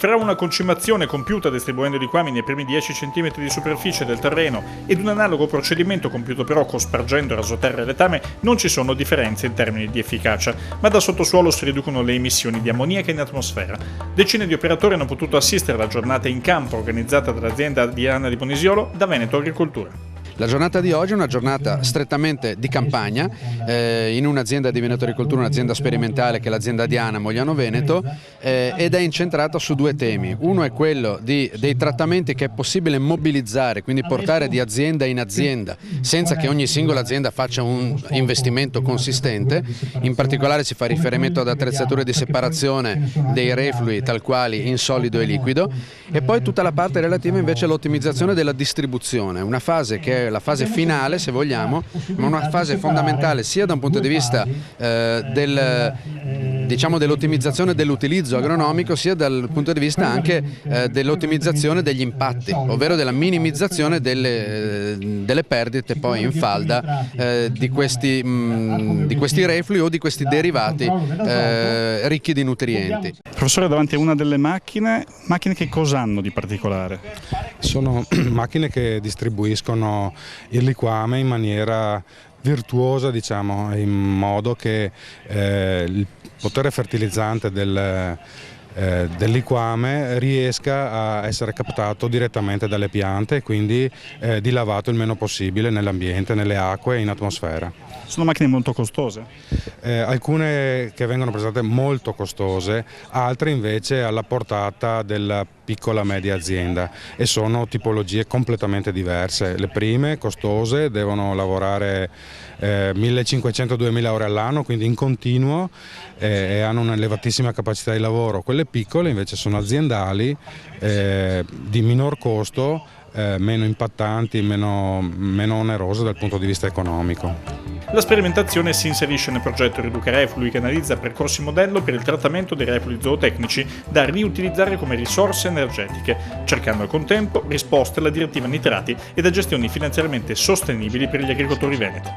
Fra una concimazione compiuta distribuendo i liquami nei primi 10 cm di superficie del terreno ed un analogo procedimento compiuto però cospargendo rasoterra e letame non ci sono differenze in termini di efficacia, ma da sottosuolo si riducono le emissioni di ammoniaca in atmosfera. Decine di operatori hanno potuto assistere alla giornata in campo organizzata dall'azienda Diana di Bonisiolo da Veneto Agricoltura. La giornata di oggi è una giornata strettamente di campagna in un'azienda di Veneto Agricoltura, un'azienda sperimentale che è l'azienda Diana Mogliano Veneto, ed è incentrata su due temi. Uno è quello dei trattamenti che è possibile mobilizzare, quindi portare di azienda in azienda senza che ogni singola azienda faccia un investimento consistente. In particolare si fa riferimento ad attrezzature di separazione dei reflui tal quali in solido e liquido, e poi tutta la parte relativa invece all'ottimizzazione della distribuzione, una fase che è la fase finale se vogliamo, ma una fase fondamentale sia da un punto di vista dell'ottimizzazione dell'utilizzo agronomico, sia dal punto di vista anche dell'ottimizzazione degli impatti, ovvero della minimizzazione delle perdite poi in falda di questi reflui o di questi derivati ricchi di nutrienti. Professore, davanti a una delle macchine che cosa hanno di particolare? Sono macchine che distribuiscono il liquame in maniera virtuosa, diciamo, in modo che il potere fertilizzante del liquame riesca a essere captato direttamente dalle piante e quindi dilavato il meno possibile nell'ambiente, nelle acque e in atmosfera. Sono macchine molto costose? Alcune che vengono presentate molto costose, altre invece alla portata della piccola media azienda, e sono tipologie completamente diverse. Le prime, costose, devono lavorare 1500-2000 ore all'anno, quindi in continuo, e hanno un'elevatissima capacità di lavoro. Quelle piccole invece sono aziendali, di minor costo, meno impattanti, meno onerose dal punto di vista economico. La sperimentazione si inserisce nel progetto Riduca Reflui, che analizza percorsi modello per il trattamento dei reflui zootecnici da riutilizzare come risorse energetiche, cercando al contempo risposte alla direttiva nitrati e da gestioni finanziariamente sostenibili per gli agricoltori veneti.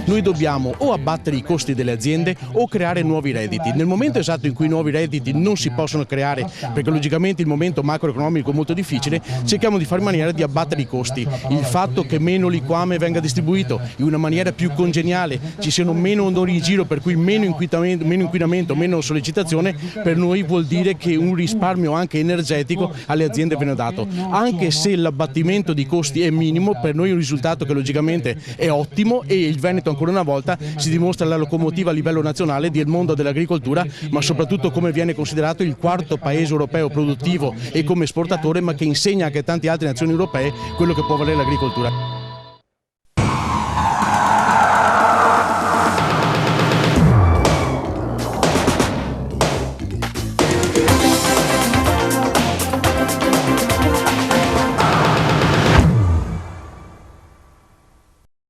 Noi dobbiamo o abbattere i costi delle aziende o creare nuovi redditi. Nel momento esatto in cui i nuovi redditi non si possono creare, perché logicamente il momento macroeconomico è molto difficile, cerchiamo di fare in maniera di abbattere i costi. Il fatto che meno liquame venga distribuito in una maniera più congeniale, ci siano meno odori in giro, per cui meno inquinamento, meno sollecitazione, per noi vuol dire che un risparmio anche energetico alle aziende viene dato. Anche se l'abbattimento di costi è minimo, per noi è un risultato che logicamente è ottimo, e il Veneto ancora una volta si dimostra la locomotiva a livello nazionale del mondo dell'agricoltura, ma soprattutto come viene considerato il quarto paese europeo produttivo e come esportatore, ma che insegna anche a tante altre nazioni europee quello che può valere l'agricoltura.